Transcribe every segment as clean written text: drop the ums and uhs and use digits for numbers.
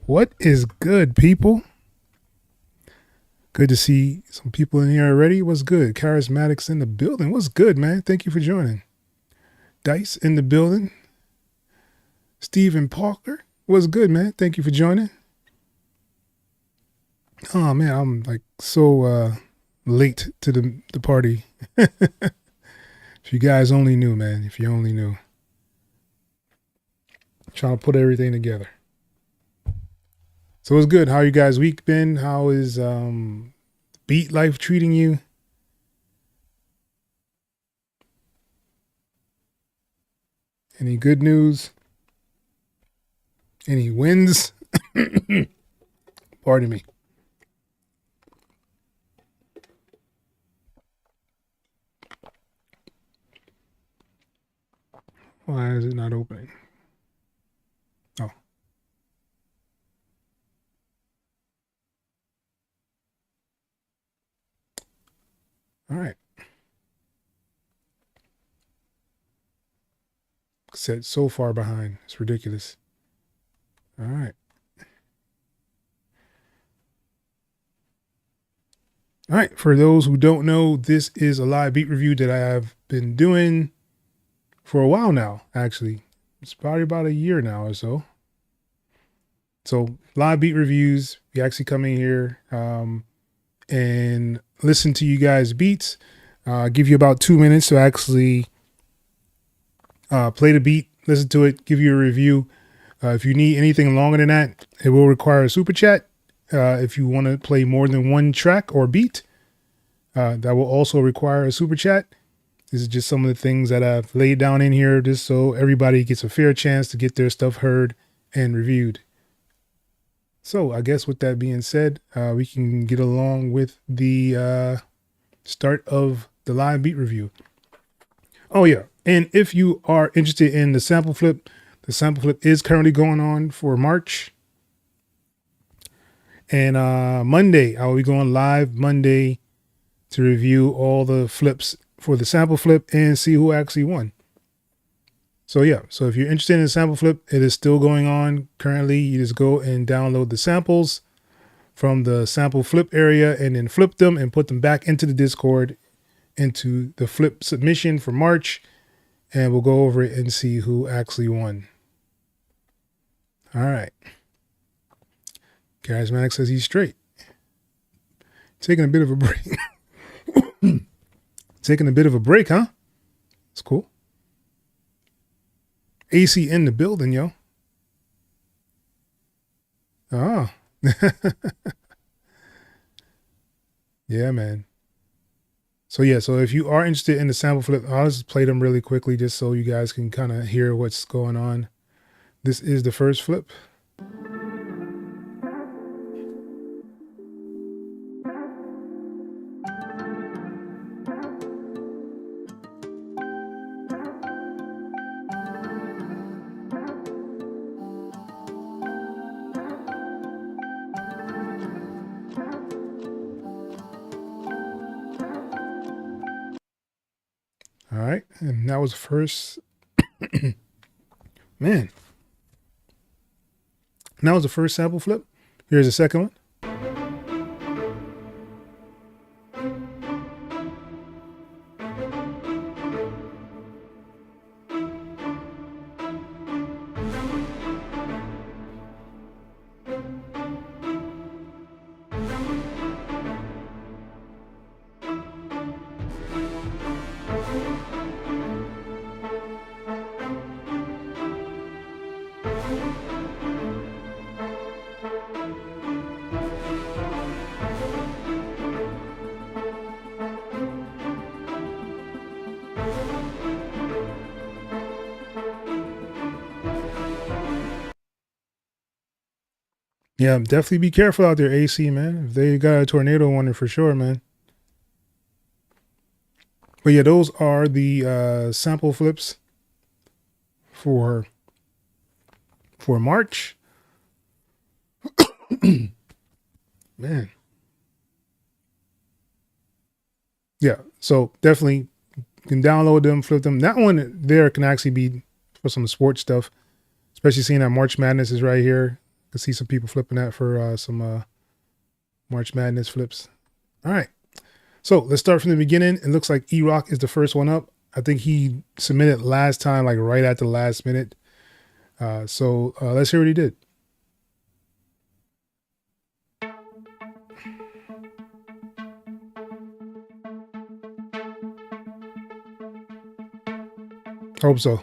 What is good, people? Good to see some people in here already. What's good? Charismatics in the building. What's good, man? Thank you for joining. Dice in the building. Stephen Parker. What's good, man? Thank you for joining. Oh, man, I'm like so late to the party. If you guys only knew, man. If you only knew. Trying to put everything together. So it's good. How you guys' week been? How is beat life treating you? Any good news? Any wins? Pardon me. Why is it not opening? Oh. All right. Set so far behind. It's ridiculous. All right. All right. For those who don't know, this is a live beat review that I have been doing for a while now, actually. It's probably about a year now or so. So live beat reviews, we actually come in here and listen to you guys' beats. Give you about 2 minutes to actually play the beat, listen to it, give you a review. If you need anything longer than that, it will require a super chat. If you want to play more than one track or beat, That will also require a super chat. This is just some of the things that I've laid down in here just so everybody gets a fair chance to get their stuff heard and reviewed. So I guess with that being said, we can get along with the start of the live beat review. Oh yeah, and if you are interested in the sample flip is currently going on for March. And Monday, I will be going live Monday to review all the flips for the sample flip and see who actually won. So yeah, so if you're interested in the sample flip, it is still going on currently. You just go and download the samples from the sample flip area and then flip them and put them back into the Discord, into the flip submission for March, and we'll go over it and see who actually won. All right. Charismatic says he's straight. Taking a bit of a break. Taking a bit of a break, huh? It's cool. AC in the building, yo. Oh. Yeah, man. So yeah, so if you are interested in the sample flip, I'll just play them really quickly just so you guys can kind of hear what's going on. This is the first flip. All right, and that was the first, man. And that was the first sample flip. Here's the second one. Yeah, definitely be careful out there, AC, man. If they got a tornado warning for sure, man. But yeah, those are the sample flips for March. Man. Yeah, so definitely you can download them, flip them. That one there can actually be for some sports stuff, especially seeing that March Madness is right here. I can see some people flipping that for some March Madness flips. All right. So let's start from the beginning. It looks like E-Rock is the first one up. I think he submitted last time, like right at the last minute. So let's hear what he did. Hope so.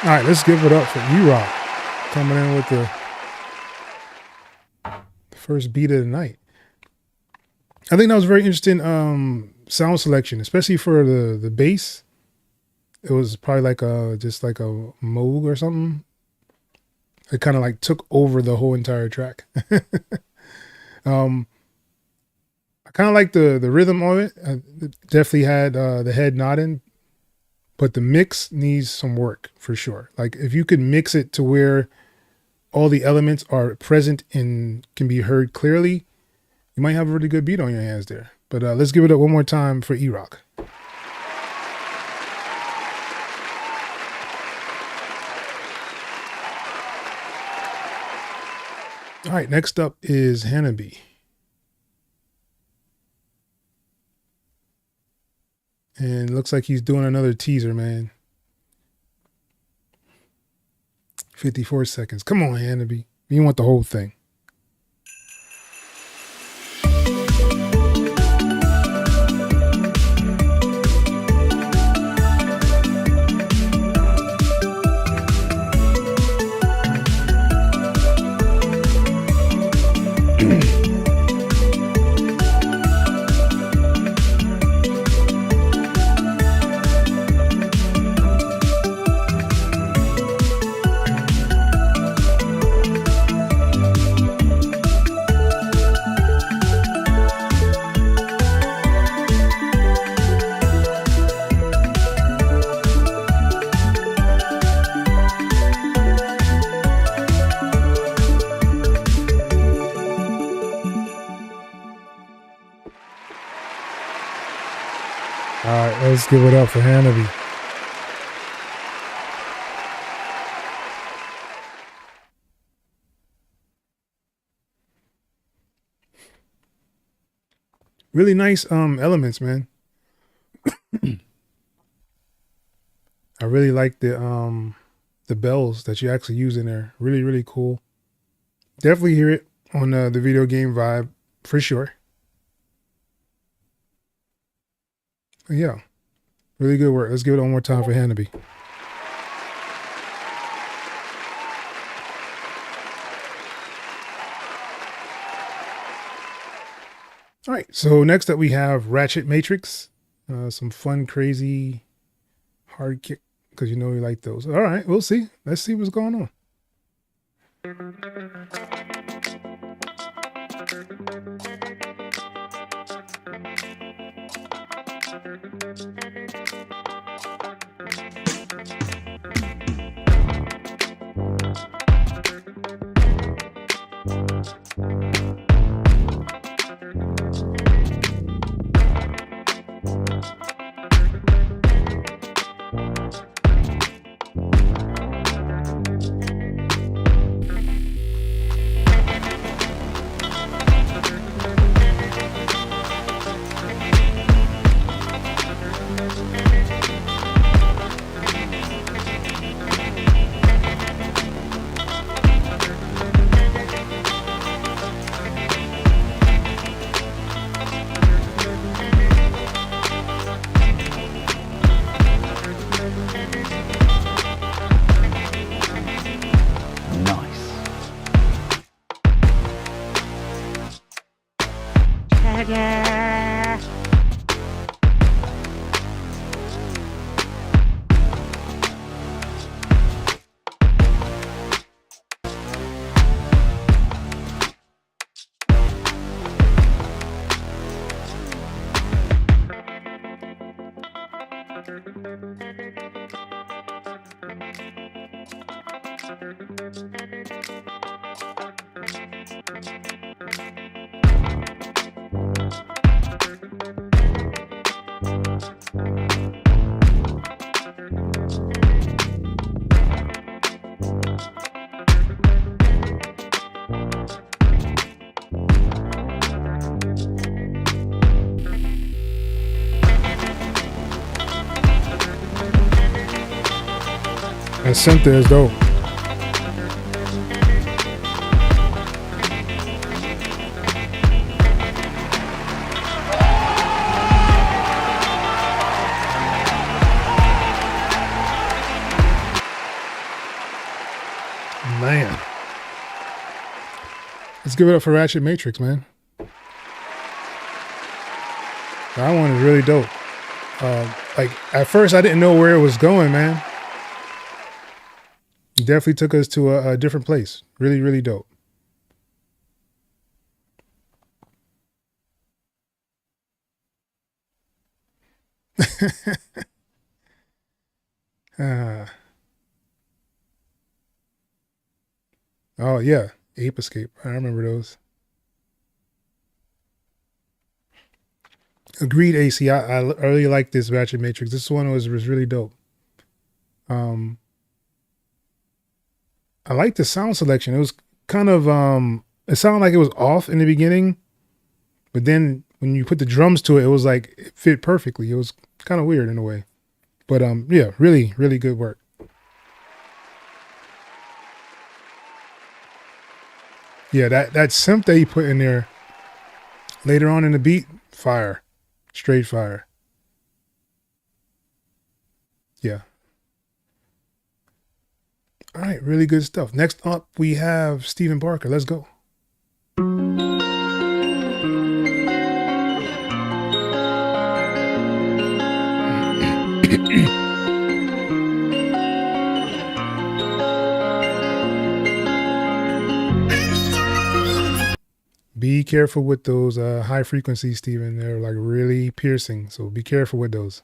All right, let's give it up for E-Rock coming in with the first beat of the night. I think that was very interesting sound selection, especially for the bass. It was probably like just like a Moog or something. It kind of like took over the whole entire track. I kind of like the rhythm of it. It definitely had the head nodding, but the mix needs some work for sure. Like if you could mix it to where all the elements are present and can be heard clearly, you might have a really good beat on your hands there. But let's give it up one more time for E-Rock. All right, next up is Hanabi. And it looks like he's doing another teaser, man. 54 seconds. Come on, Hanabi. You want the whole thing. All right, let's give it up for Hanabi. Really nice elements, man. I really like the bells that you actually use in there. Really, really cool. Definitely hear it on the video game vibe for sure. Yeah, really good work. Let's give it one more time for Hanabi. All right, so next up we have Ratchet Matrix. Some fun, crazy, hard kick, because you know we like those. All right, we'll see. Let's see what's going on. That synth is dope. Man. Let's give it up for Ratchet Matrix, man. That one is really dope. Like, at first I didn't know where it was going, man. It definitely took us to a different place. Really, really dope. Oh, yeah. Ape Escape. I remember those. Agreed, AC. I really like this Ratchet Matrix. This one was really dope. I like the sound selection. It was kind of, it sounded like it was off in the beginning, but then when you put the drums to it, it was like, it fit perfectly. It was kind of weird in a way, but yeah, really, really good work. Yeah, that synth that he put in there later on in the beat, fire, straight fire. Yeah. All right, really good stuff. Next up, we have Stephen Parker. Let's go. Be careful with those high frequencies, Stephen. They're like really piercing, so be careful with those.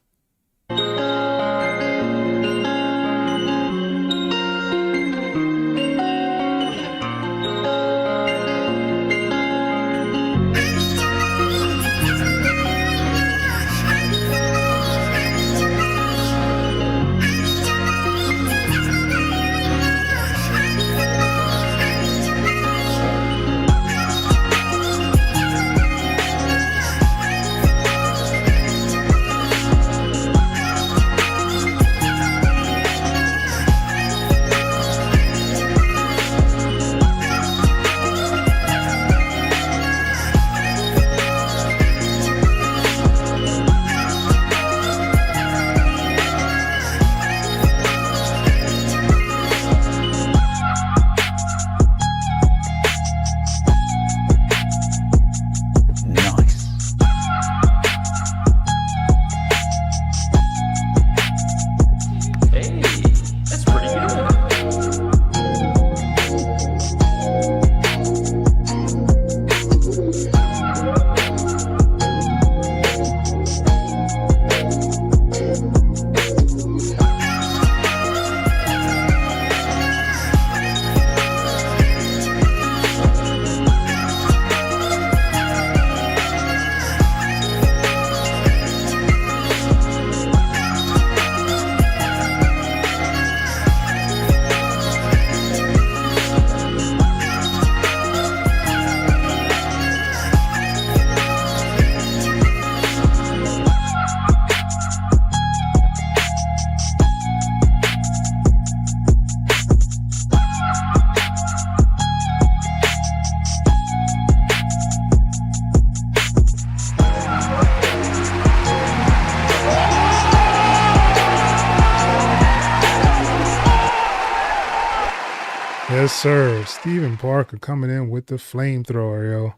Yes, sir. Stephen Parker coming in with the flamethrower, yo.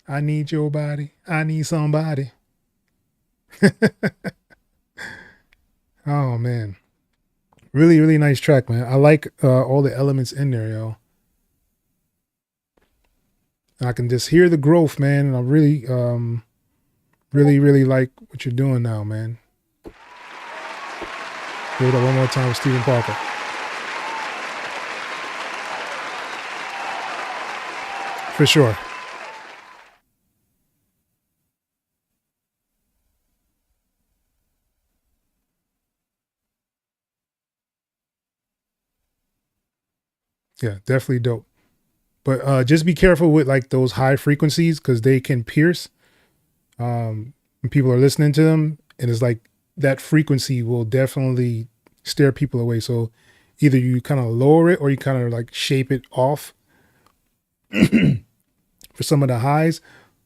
I need your body. I need somebody. Oh, man. Really, really nice track, man. I like all the elements in there, yo. And I can just hear the growth, man. And I really, really like what you're doing now, man. Give it up one more time with Stephen Parker. For sure. Yeah, definitely dope. But just be careful with like those high frequencies because they can pierce when people are listening to them. And it's like that frequency will definitely steer people away. So either you kind of lower it or you kind of like shape it off for some of the highs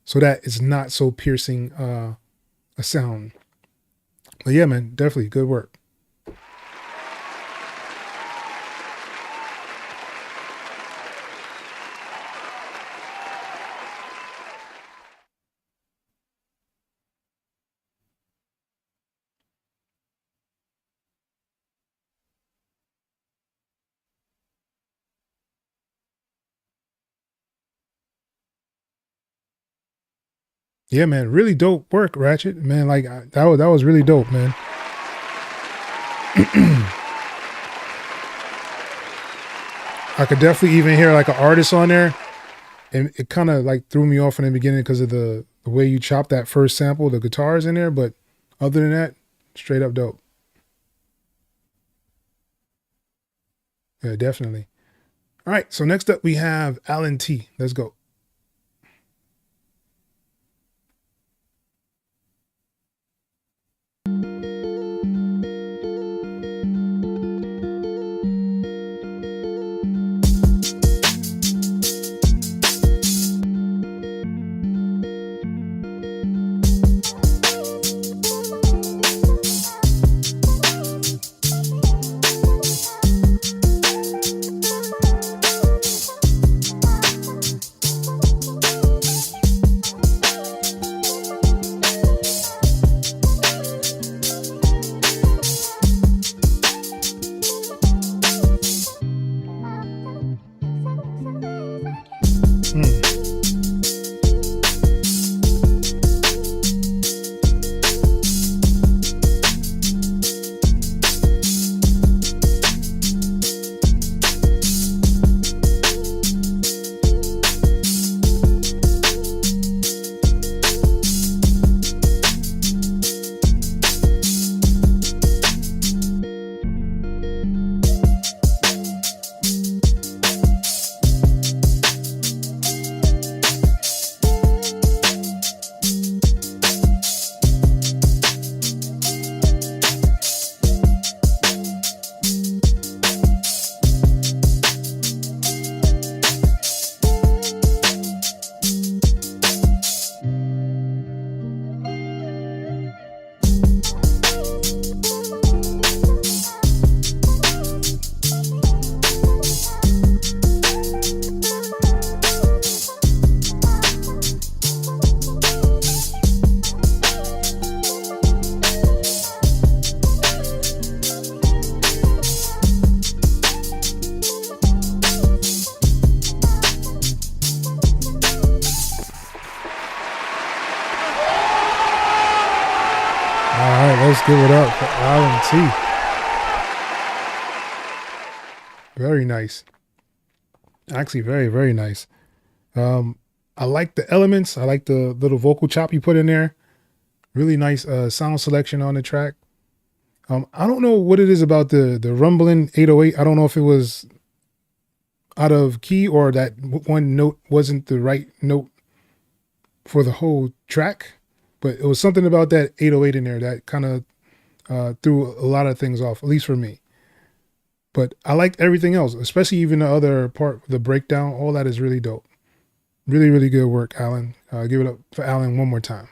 so that it's not so piercing a sound. But yeah, man, definitely good work. Yeah, man, really dope work, Ratchet. Man, like that was really dope, man. I could definitely even hear like an artist on there, and it kind of like threw me off in the beginning because of the way you chopped that first sample, the guitars in there. But other than that, straight up dope. Yeah, definitely. All right, so next up we have Alan T. Let's go. Let's give it up for Alan T. Very nice. Actually, very, very nice. I like the elements. I like the little vocal chop you put in there. Really nice sound selection on the track. I don't know what it is about the rumbling 808. I don't know if it was out of key or that one note wasn't the right note for the whole track. But it was something about that 808 in there that kind of threw a lot of things off, at least for me. But I liked everything else, especially even the other part, the breakdown. All that is really dope. Really, really good work, Alan. Give it up for Alan one more time.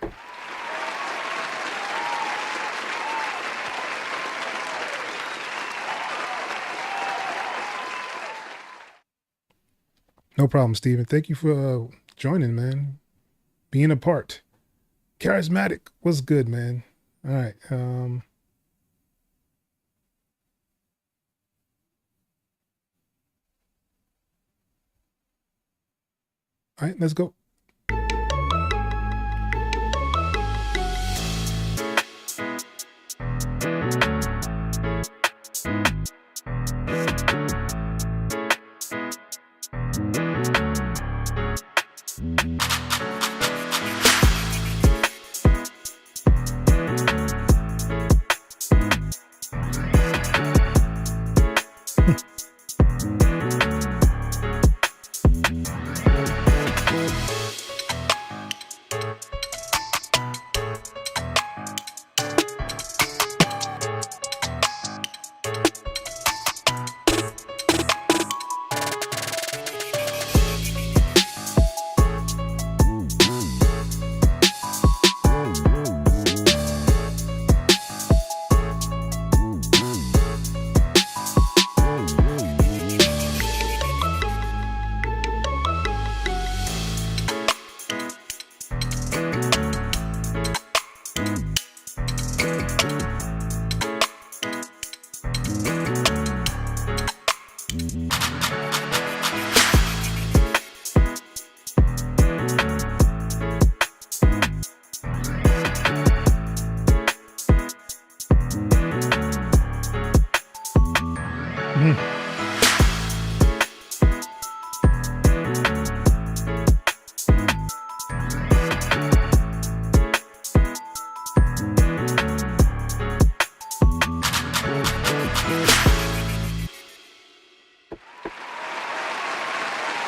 No problem, Steven. Thank you for joining, man. Being a part. Charismatic. What's good, man? All right. All right, let's go.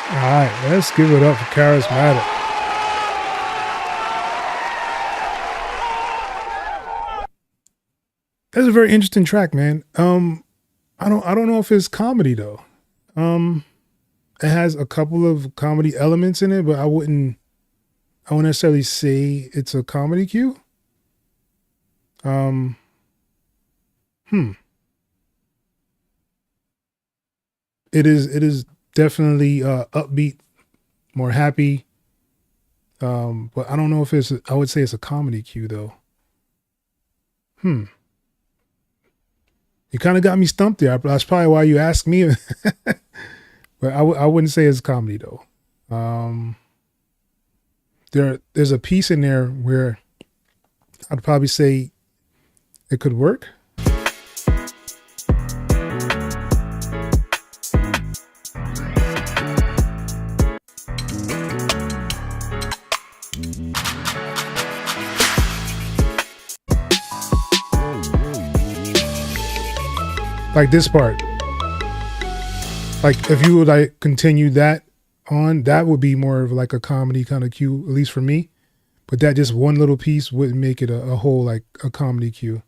All right, let's give it up for Charismatic. That's a very interesting track, man. I don't know if it's comedy though. It has a couple of comedy elements in it, but I wouldn't necessarily say it's a comedy cue. It is definitely upbeat, more happy. But I don't know if I would say it's a comedy cue though. You kind of got me stumped there. That's probably why you asked me. But I wouldn't say it's comedy though. There's a piece in there where I'd probably say it could work. Like this part. Like if you would like continue that on, that would be more of like a comedy kind of cue, at least for me. But that just one little piece wouldn't make it a whole like a comedy cue.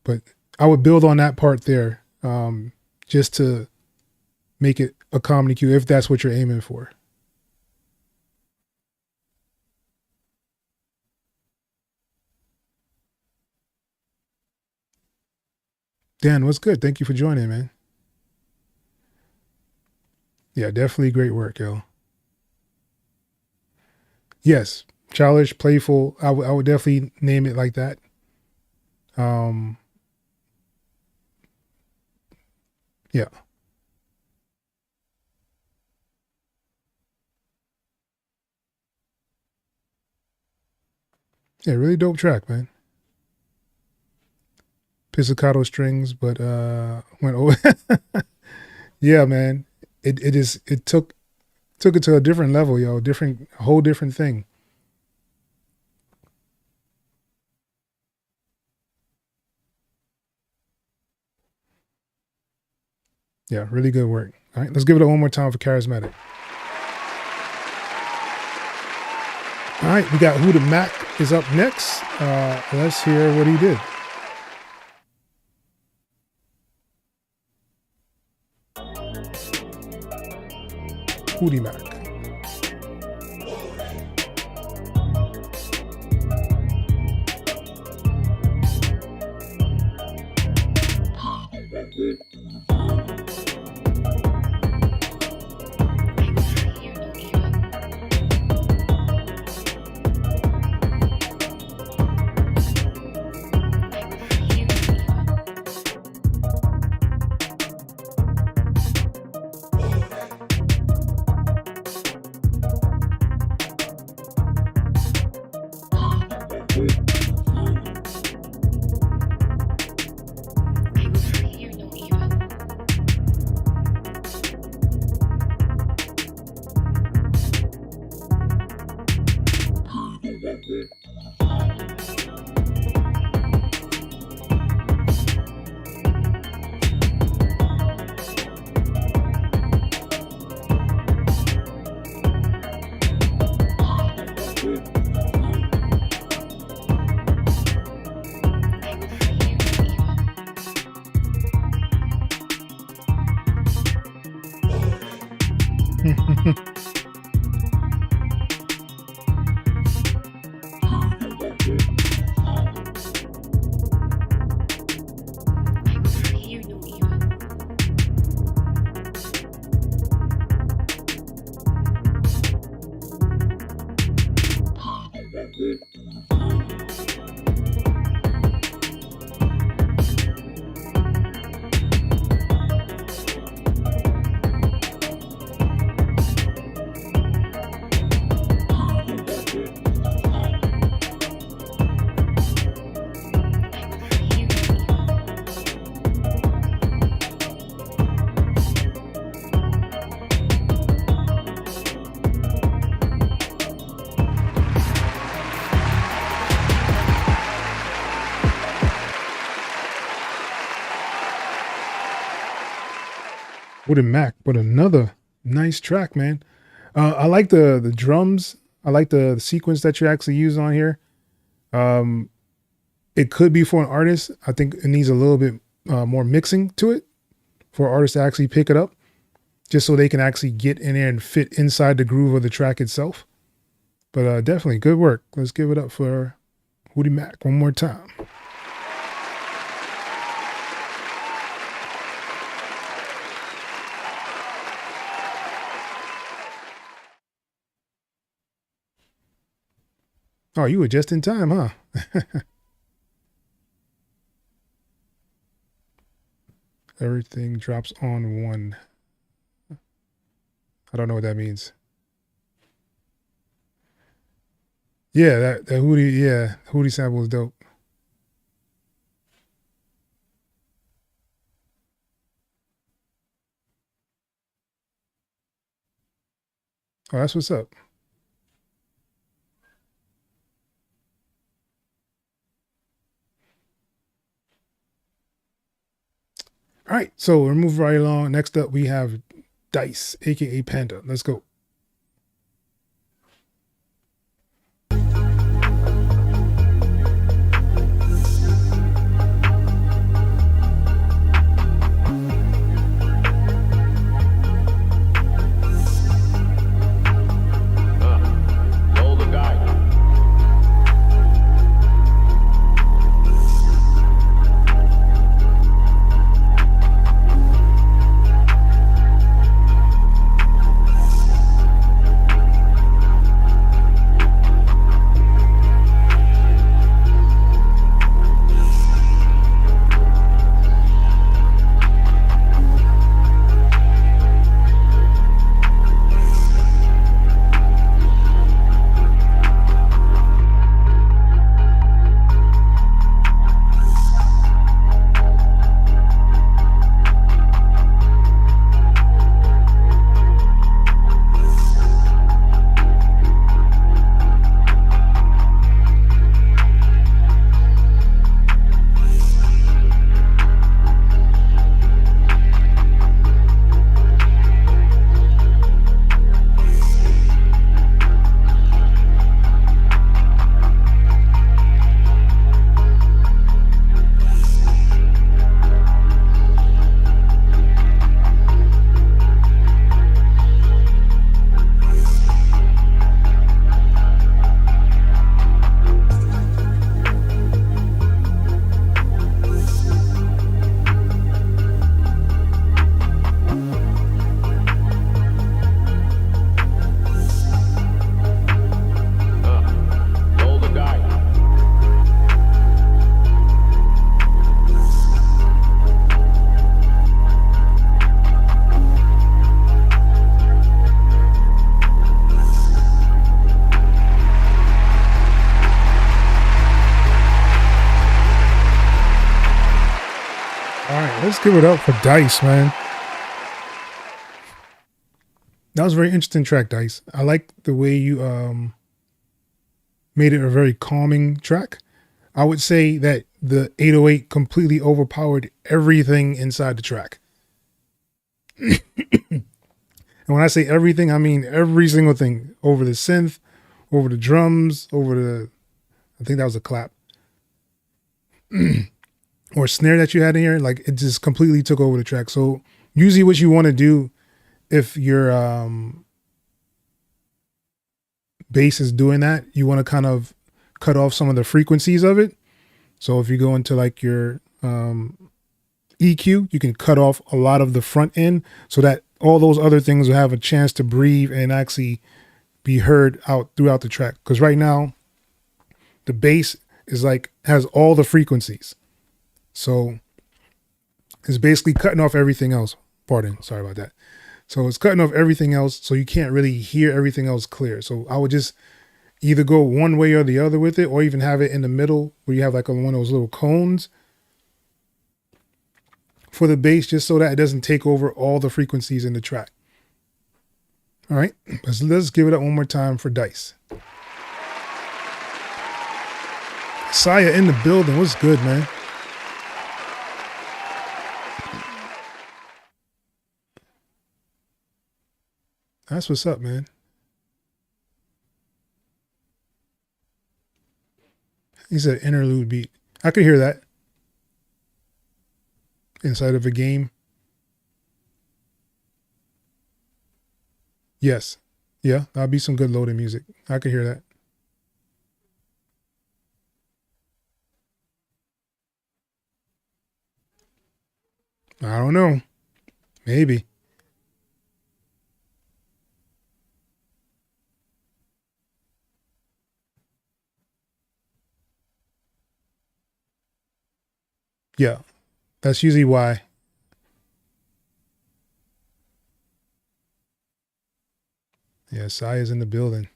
But I would build on that part there, just to make it a comedy cue if that's what you're aiming for. Dan, what's good? Thank you for joining, man. Yeah, definitely great work, yo. Yes, childish, playful. I would definitely name it like that. Yeah. Yeah, really dope track, man. Pizzicato strings, but went over. Yeah, man. It took it to a different level, yo. A whole different thing. Yeah, really good work. All right, let's give it one more time for Charismatic. All right, we got Who the Mac is up next. Let's hear what he did. Hootie Mac. With a Mac, but another nice track, man. I like the drums. I like the sequence that you actually use on here. It could be for an artist. I think it needs a little bit more mixing to it for artists to actually pick it up, just so they can actually get in there and fit inside the groove of the track itself. But definitely good work. Let's give it up for Hootie Mac one more time. Oh, you were just in time, huh? Everything drops on one. I don't know what that means. Yeah, that Hootie sample is dope. Oh, that's what's up. All right, so we'll move right along. Next up, we have Dice, aka Panda. Let's go. Let's give it up for Dice, man. That was a very interesting track, Dice. I like the way you made it a very calming track. I would say that the 808 completely overpowered everything inside the track. And when I say everything, I mean every single thing. Over the synth, over the drums, over the, I think that was a clap. Or snare that you had in here, like it just completely took over the track. So usually what you want to do if your bass is doing that, you want to kind of cut off some of the frequencies of it. So if you go into like your EQ, you can cut off a lot of the front end so that all those other things will have a chance to breathe and actually be heard out throughout the track. Because right now, the bass is like, has all the frequencies. So it's basically cutting off everything else. Pardon, sorry about that. So it's cutting off everything else, so you can't really hear everything else clear. So I would just either go one way or the other with it, or even have it in the middle where you have like one of those little cones for the bass, just so that it doesn't take over all the frequencies in the track. All right, let's give it up one more time for Dice. Saya in the building. What's good, man? That's what's up, man. He said interlude beat. I could hear that inside of a game. Yes. Yeah, that'll be some good loading music. I could hear that. I don't know. Maybe. Yeah, that's usually why. Yeah, Sai is in the building.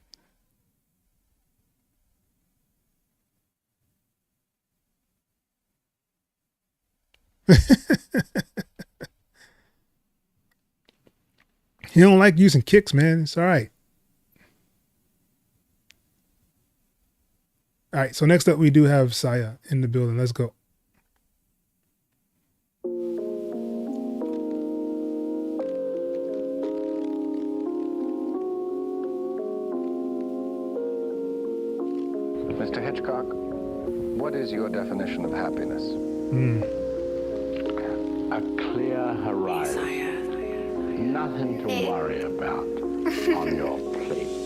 He don't like using kicks, man. It's all right. All right, so next up we do have Saya in the building. Let's go. Mr. Hitchcock, what is your definition of happiness? A clear horizon. Nothing to worry about on your plate.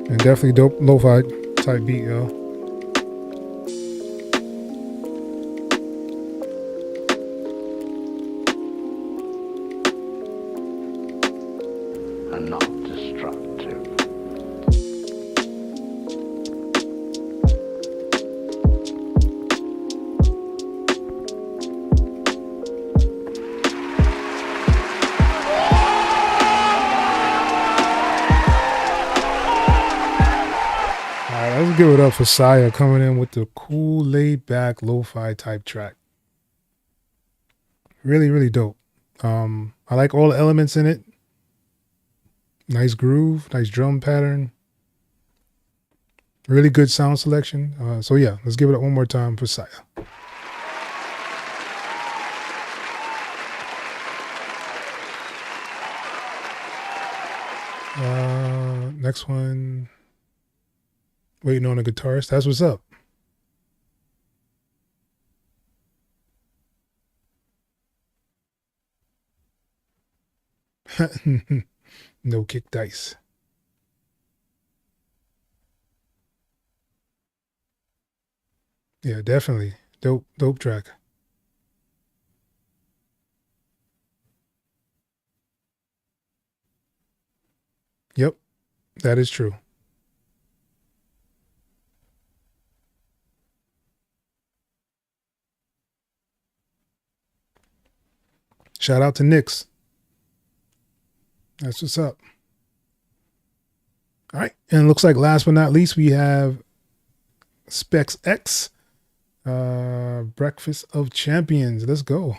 And definitely dope lo-fi type beat, yo. And not destructive. Let's give it up for Saya coming in with the cool, laid-back, lo-fi type track. Really, really dope. I like all the elements in it. Nice groove, nice drum pattern. Really good sound selection. So yeah, let's give it up one more time for Saya. Next one. Waiting on a guitarist. That's what's up. No kick dice. Yeah, definitely. Dope track. Yep, that is true. Shout out to Nix. That's what's up. All right. And it looks like last but not least, we have Specs X, Breakfast of Champions. Let's go.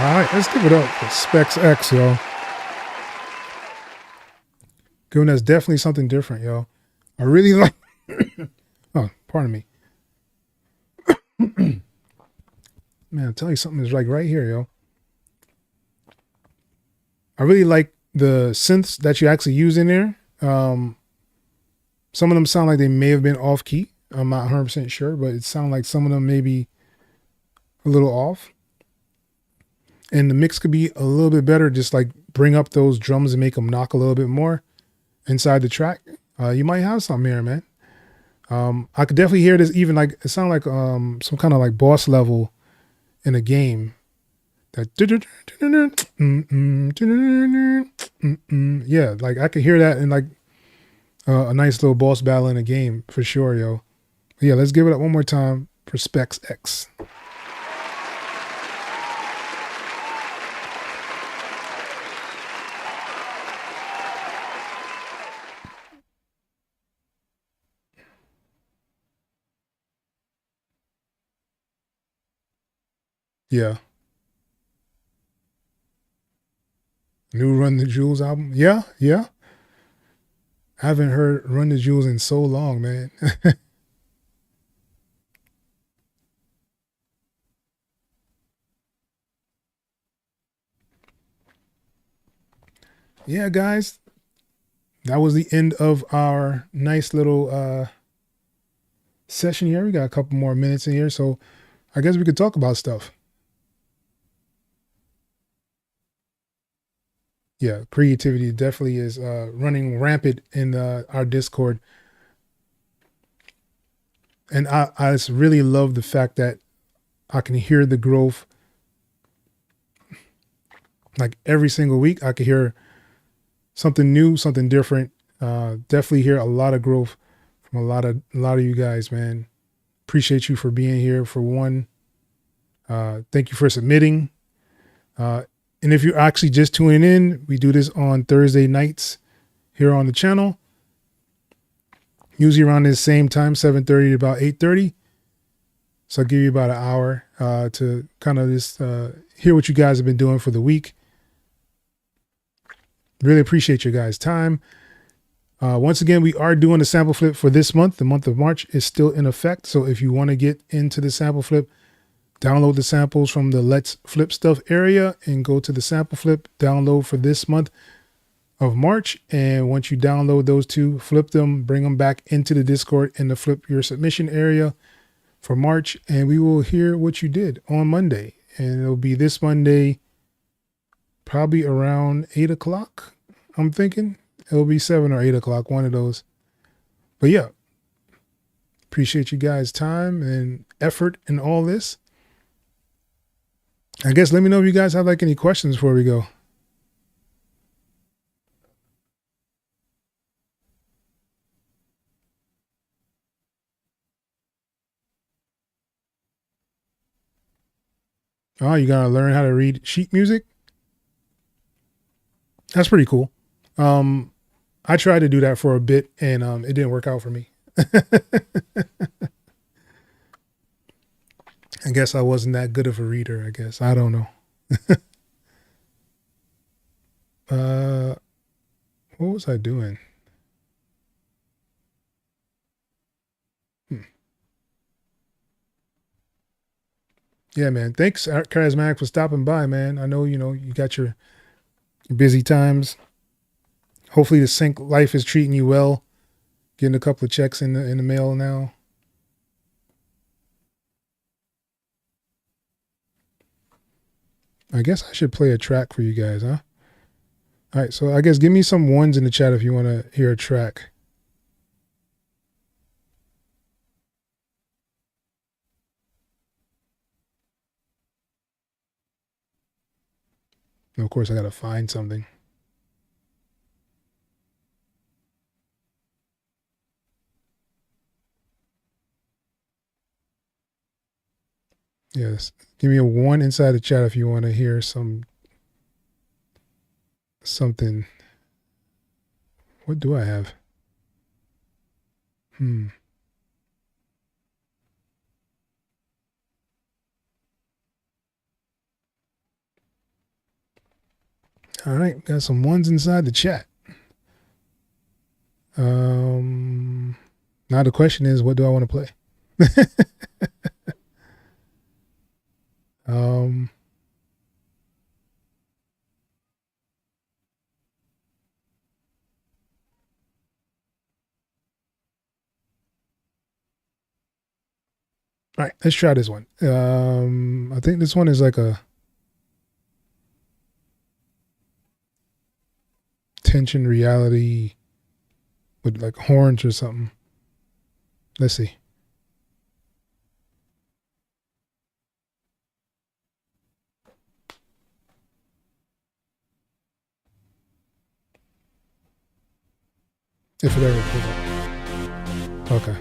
right, let's give it up for Specs X, yo. Given that's definitely something different, yo. I really like. Oh, pardon me. Man, I'll tell you something is like right here, yo. I really like the synths that you actually use in there. Some of them sound like they may have been off key. I'm not 100% sure, but it sounds like some of them may be a little off. And the mix could be a little bit better. Just like bring up those drums and make them knock a little bit more inside the track. You might have something here, man. I could definitely hear this even like, it sounds like some kind of like boss level in a game. That yeah, like I could hear that in like a nice little boss battle in a game for sure, yo. But yeah, let's give it up one more time for Specs X. Yeah. New Run the Jewels album. Yeah, yeah. I haven't heard Run the Jewels in so long, man. Yeah, guys. That was the end of our nice little session here. We got a couple more minutes in here, so I guess we could talk about stuff. Yeah, creativity definitely is running rampant in our Discord. And I just really love the fact that I can hear the growth. Like every single week, I can hear something new, something different. Definitely hear a lot of growth from a lot of you guys, man. Appreciate you for being here. For one, thank you for submitting. And if you're actually just tuning in, we do this on Thursday nights here on the channel. Usually around this same time, 7:30 to about 8:30. So I'll give you about an hour to kind of just hear what you guys have been doing for the week. Really appreciate your guys' time. Once again, we are doing a sample flip for this month. The month of March is still in effect. So if you want to get into the sample flip, download the samples from the Let's Flip Stuff area and go to the sample flip, download for this month of March. And once you download those two, flip them, bring them back into the Discord in the flip your submission area for March. And we will hear what you did on Monday. And it'll be this Monday, probably around 8 o'clock. I'm thinking it'll be 7 or 8 o'clock, one of those. But yeah, appreciate you guys' time and effort in all this. I guess let me know if you guys have like any questions before we go. Oh, you gotta learn how to read sheet music. That's pretty cool. I tried to do that for a bit and it didn't work out for me. I guess I wasn't that good of a reader, I guess. I don't know. What was I doing? Yeah, man. Thanks, Charismatic, for stopping by, man. I know, you got your busy times. Hopefully the sync life is treating you well. Getting a couple of checks in the mail now. I guess I should play a track for you guys, huh? All right, so I guess give me some ones in the chat if you want to hear a track. And of course, I got to find something. Yes, give me a one inside the chat if you want to hear something. What do I have? All right, got some ones inside the chat. Now the question is, what do I want to play? All right, let's try this one. I think this one is like a tension reality with like horns or something. Let's see. If it ever pulls up. Okay.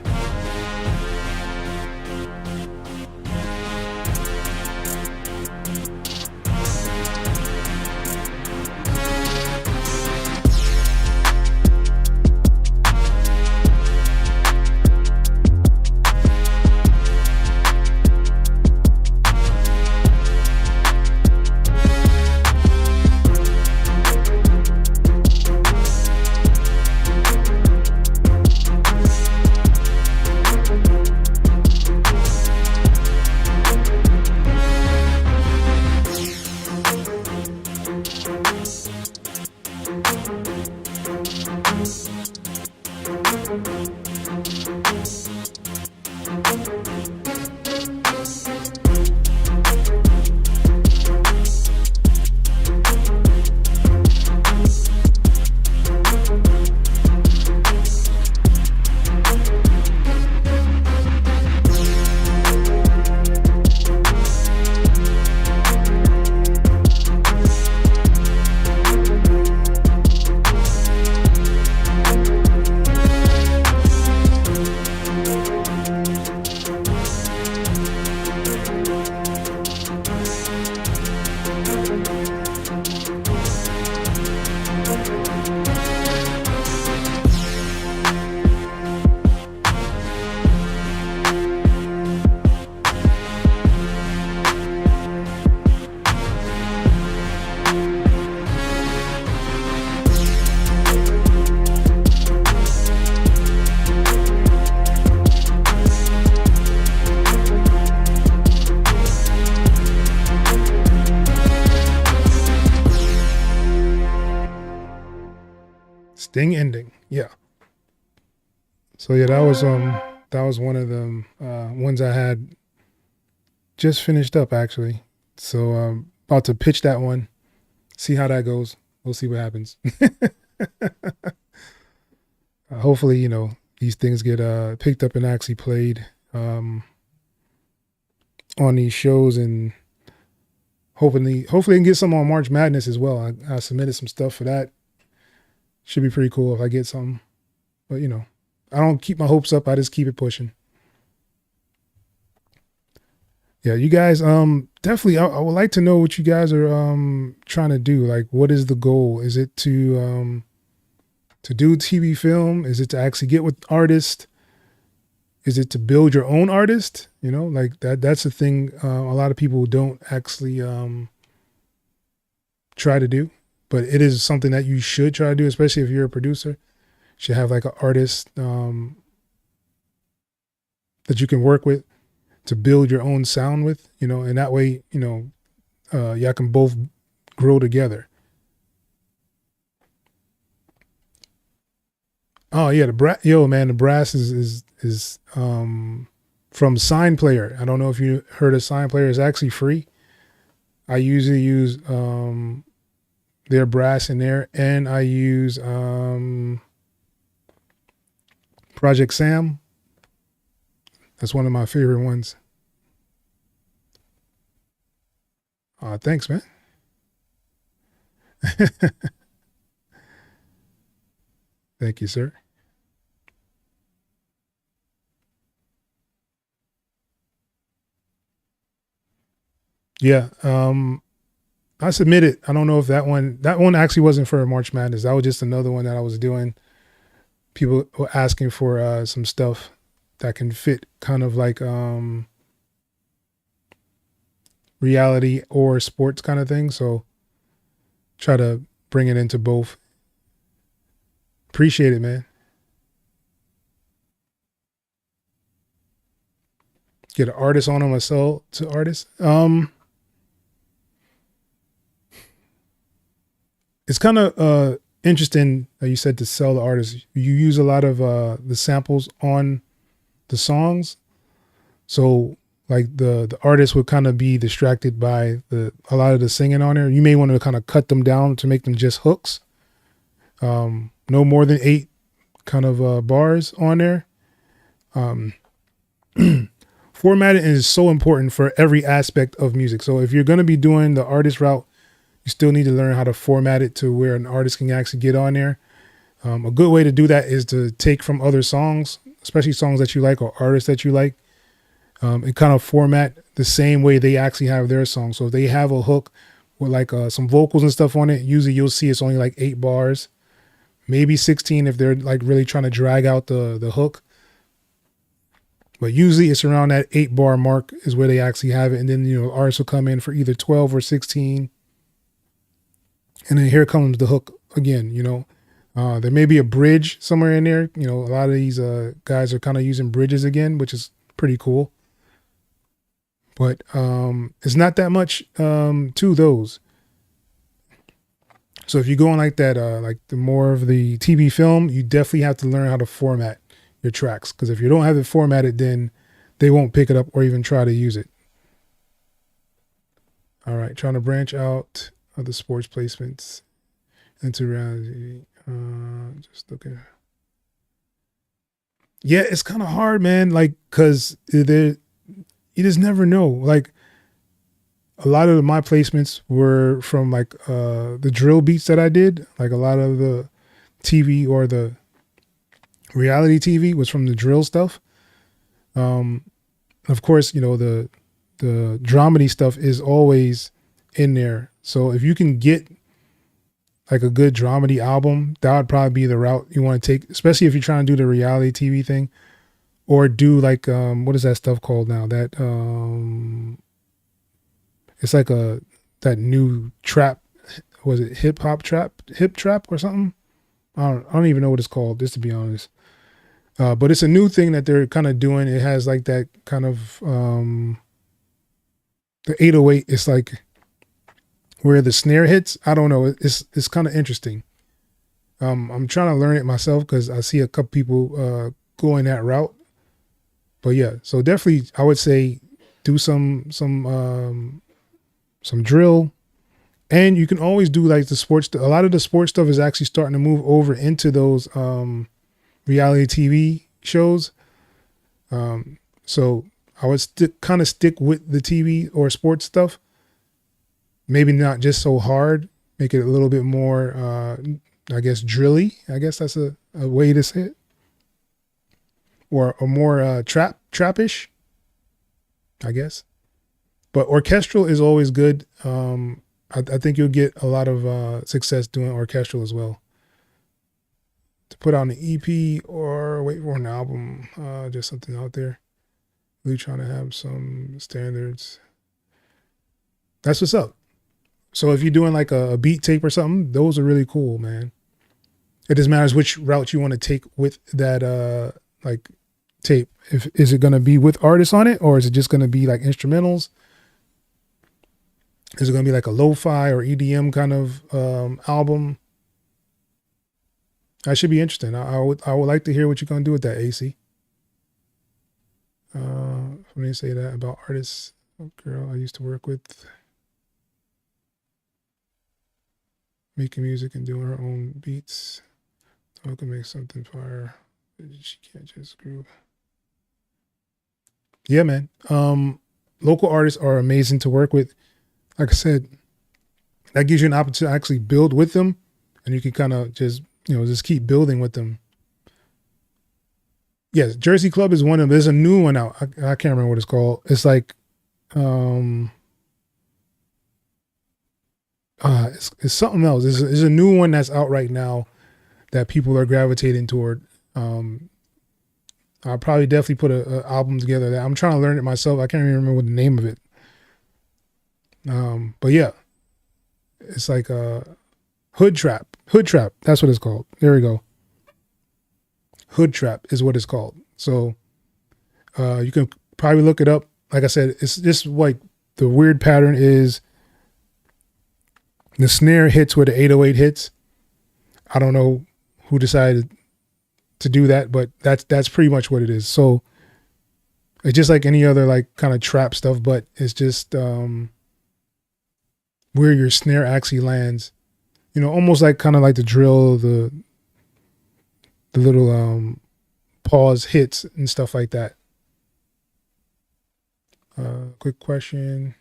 Sting ending. Yeah. So yeah, that was one of the ones I had just finished up actually. So about to pitch that one. See how that goes. We'll see what happens. Hopefully, you know, these things get picked up and actually played on these shows, and hopefully I can get some on March Madness as well. I submitted some stuff for that. Should be pretty cool if I get something. But, you know, I don't keep my hopes up. I just keep it pushing. Yeah, you guys, definitely, I would like to know what you guys are trying to do. Like, what is the goal? Is it to do TV film? Is it to actually get with artists? Is it to build your own artist? You know, like that's the thing a lot of people don't actually try to do. But it is something that you should try to do, especially if you're a producer. You should have like an artist that you can work with to build your own sound with, you know, and that way, you know, y'all can both grow together. Oh yeah, the brass is from Sign Player. I don't know if you heard of Sign Player. It's actually free. I usually use their brass in there, and I use Project Sam. That's one of my favorite ones. Thanks, man. Thank you, sir. Yeah. I submitted. I don't know if that one actually wasn't for March Madness. That was just another one that I was doing. People were asking for some stuff that can fit kind of like reality or sports kind of thing. So try to bring it into both. Appreciate it, man. Get an artist on them or sell to artists. It's kind of interesting that you said to sell the artist. You use a lot of the samples on the songs, so like the artist would kind of be distracted by a lot of the singing on there. You may want to kind of cut them down to make them just hooks. No more than 8 kind of bars on there. Formatting is so important for every aspect of music. So if you're going to be doing the artist route, you still need to learn how to format it to where an artist can actually get on there. A good way to do that is to take from other songs, especially songs that you like or artists that you like, and kind of format the same way they actually have their song. So if they have a hook with like some vocals and stuff on it, usually you'll see it's only like 8 bars, maybe 16 if they're like really trying to drag out the hook. But usually it's around that 8 bar mark is where they actually have it. And then, artists will come in for either 12 or 16. And then here comes the hook again, there may be a bridge somewhere in there. A lot of these guys are kind of using bridges again, which is pretty cool. But it's not that much to those. So if you're going like that, like the more of the TV film, you definitely have to learn how to format your tracks, because if you don't have it formatted, then they won't pick it up or even try to use it. All right, trying to branch out of the sports placements into reality. Just looking. Yeah, it's kind of hard, man. Like, cause you just never know. Like, a lot of my placements were from like the drill beats that I did. Like a lot of the TV or the reality TV was from the drill stuff. Of course, the dramedy stuff is always in there. So if you can get like a good dramedy album, that would probably be the route you want to take, especially if you're trying to do the reality TV thing, or do like, what is that stuff called now? That, it's like that new trap, was it hip trap or something? I don't even know what it's called, just to be honest. But it's a new thing that they're kind of doing. It has like that kind of, the 808, it's like where the snare hits. I don't know. It's kind of interesting. I'm trying to learn it myself because I see a couple people going that route. But yeah, so definitely I would say do some drill, and you can always do like the sports. A lot of the sports stuff is actually starting to move over into those reality TV shows. So I would kind of stick with the TV or sports stuff. Maybe not just so hard, make it a little bit more, I guess, drilly. I guess that's a way to say it. Or more trappish, I guess. But orchestral is always good. I think you'll get a lot of success doing orchestral as well. To put out an EP or wait for an album, just something out there. Really trying to have some standards. That's what's up. So if you're doing like a beat tape or something, those are really cool, man. It just matters which route you want to take with that like tape. Is it going to be with artists on it, or is it just going to be like instrumentals? Is it going to be like a lo-fi or EDM kind of album? That should be interesting. I would like to hear what you're going to do with that, AC. Let me say that about artists. A girl I used to work with, making music and doing her own beats. I can make something fire. She can't just groove. Yeah, man. Local artists are amazing to work with. Like I said, that gives you an opportunity to actually build with them, and you can kind of just keep building with them. Yes, Jersey Club is one of them. There's a new one out. I can't remember what it's called. It's like, it's something else. There's a new one that's out right now that people are gravitating toward. I'll probably definitely put an album together that I'm trying to learn it myself. I can't even remember what the name of it. But yeah, it's like, I Hood trap. Hood trap. That's what it's called. There we go. Hood trap is what it's called. So you can probably look it up. Like I said, it's just like the weird pattern is the snare hits where the 808 hits. I don't know who decided to do that, but that's pretty much what it is. So it's just like any other like kind of trap stuff, but it's just where your snare actually lands. You know, almost like kind of like the drill, the little pause hits and stuff like that. Quick question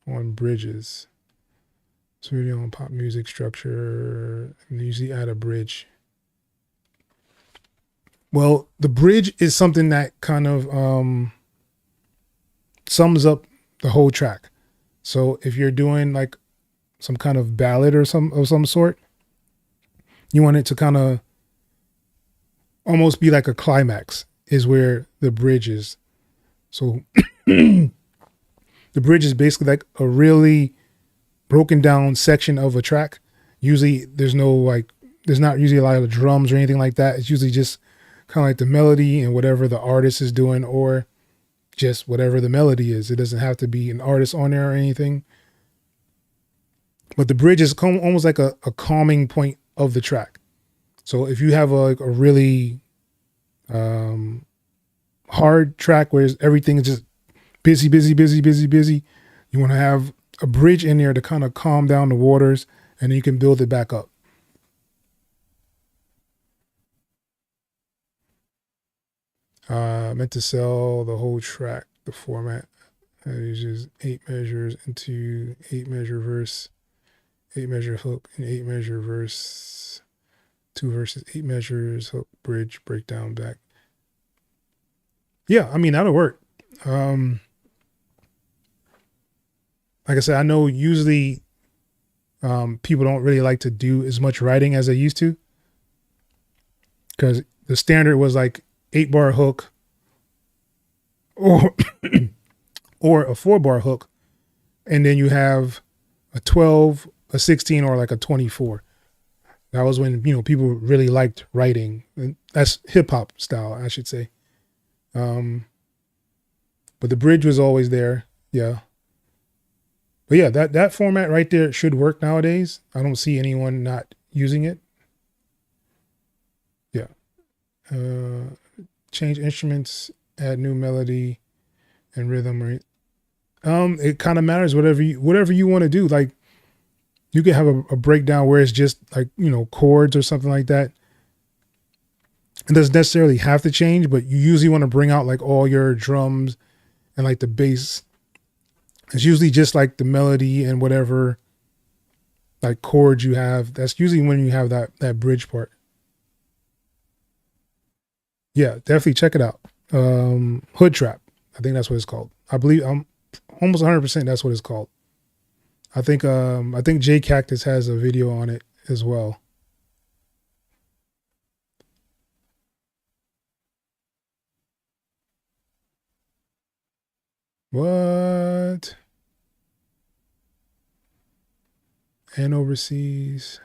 on bridges. So video on pop music structure, and usually add a bridge. Well, the bridge is something that kind of sums up the whole track. So if you're doing like some kind of ballad or some sort, you want it to kind of almost be like a climax is where the bridge is. So the bridge is basically like a really broken down section of a track. Usually there's not usually a lot of drums or anything like that. It's usually just kind of like the melody and whatever the artist is doing, or just whatever the melody is. It doesn't have to be an artist on there or anything. But the bridge is almost like a calming point of the track. So if you have a really hard track where everything is just busy, you want to have a bridge in there to kind of calm down the waters, and then you can build it back up. Meant to sell the whole track, the format. It uses 8 measures into 8 measure verse, 8 measure hook, and 8 measure verse, 2 verses, 8 measures, hook, bridge, breakdown, back. Yeah, I mean, that'll work. Like I said, I know usually people don't really like to do as much writing as they used to, because the standard was like 8-bar hook or or a 4-bar hook, and then you have a 12, a 16, or like a 24. That was when, you know, people really liked writing. That's hip hop style, I should say. But the bridge was always there. Yeah. But yeah, that format right there should work nowadays. I don't see anyone not using it. Yeah. Change instruments, add new melody and rhythm, right? It kind of matters, whatever you want to do. Like, you could have a breakdown where it's just like, you know, chords or something like that. It doesn't necessarily have to change, but you usually want to bring out like all your drums and like the bass. It's usually just like the melody and whatever like chords you have. That's usually when you have that bridge part. Yeah, definitely check it out. Hood Trap. I think that's what it's called. I believe I'm almost 100% that's what it's called. I think J Cactus has a video on it as well. What? And overseas.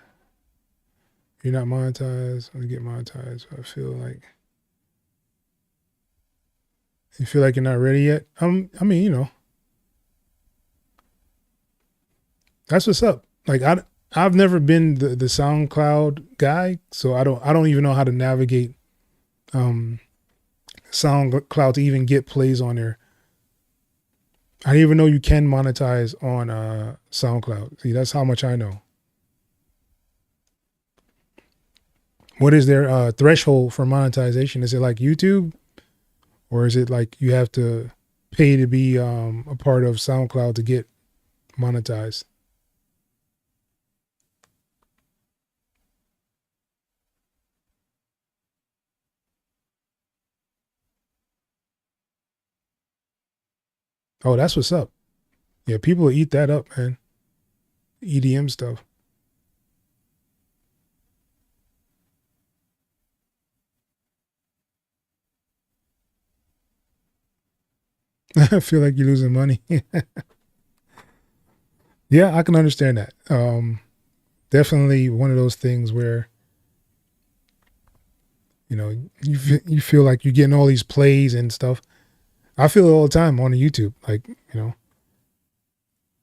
You're not monetized. I want to get monetized. I feel like you feel like you're not ready yet. I mean, you know, that's what's up. Like I've never been the SoundCloud guy, so I don't even know how to navigate SoundCloud to even get plays on there. I didn't even know you can monetize on SoundCloud. See, that's how much I know. What is their threshold for monetization? Is it like YouTube, or is it like you have to pay to be a part of SoundCloud to get monetized? Oh, that's what's up. Yeah, people will eat that up, man. EDM stuff. I feel like you're losing money. Yeah, I can understand that. definitely one of those things where, you know, you feel like you're getting all these plays and stuff. I feel it all the time on YouTube. Like, you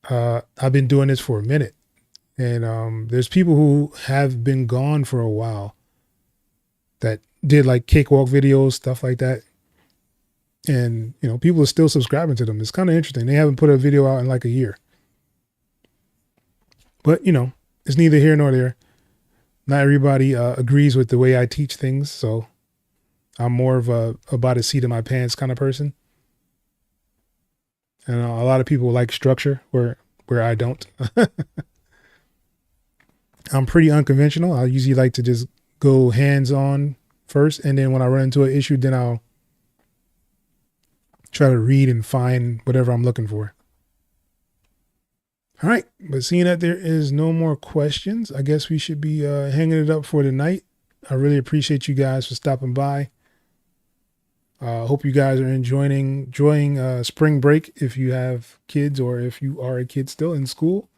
know, I've been doing this for a minute, and there's people who have been gone for a while that did like cakewalk videos, stuff like that. And, you know, people are still subscribing to them. It's kind of interesting. They haven't put a video out in like a year. But, you know, it's neither here nor there. Not everybody agrees with the way I teach things. So I'm more of a by the seat of my pants kind of person. And a lot of people like structure where I don't. I'm pretty unconventional. I usually like to just go hands-on first. And then when I run into an issue, then I'll try to read and find whatever I'm looking for. All right. But seeing that there is no more questions, I guess we should be hanging it up for tonight. I really appreciate you guys for stopping by. Hope you guys are enjoying spring break if you have kids or if you are a kid still in school.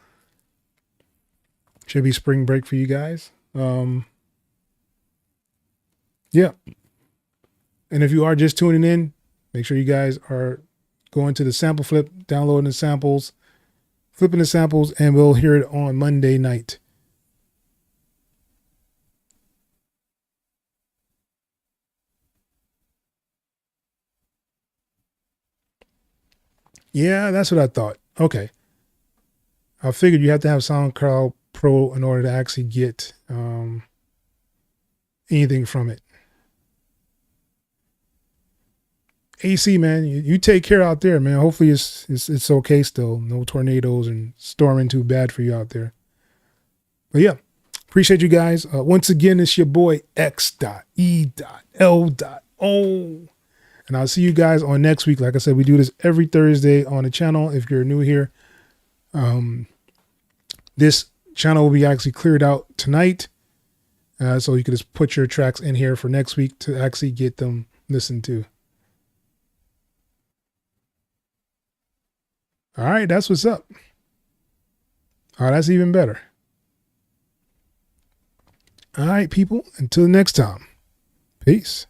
Should be spring break for you guys. Yeah. And if you are just tuning in, make sure you guys are going to the sample flip, downloading the samples, flipping the samples, and we'll hear it on Monday night. Yeah, that's what I thought. Okay. I figured you have to have SoundCloud Pro in order to actually get anything from it. AC, man, you take care out there, man. Hopefully it's okay still. No tornadoes and storming too bad for you out there. But yeah, appreciate you guys. Once again, it's your boy X.E.L. And I'll see you guys on next week. Like I said, we do this every Thursday on the channel. If you're new here, this channel will be actually cleared out tonight. So you can just put your tracks in here for next week to actually get them listened to. All right, that's what's up. All right, that's even better. All right, people, until next time. Peace.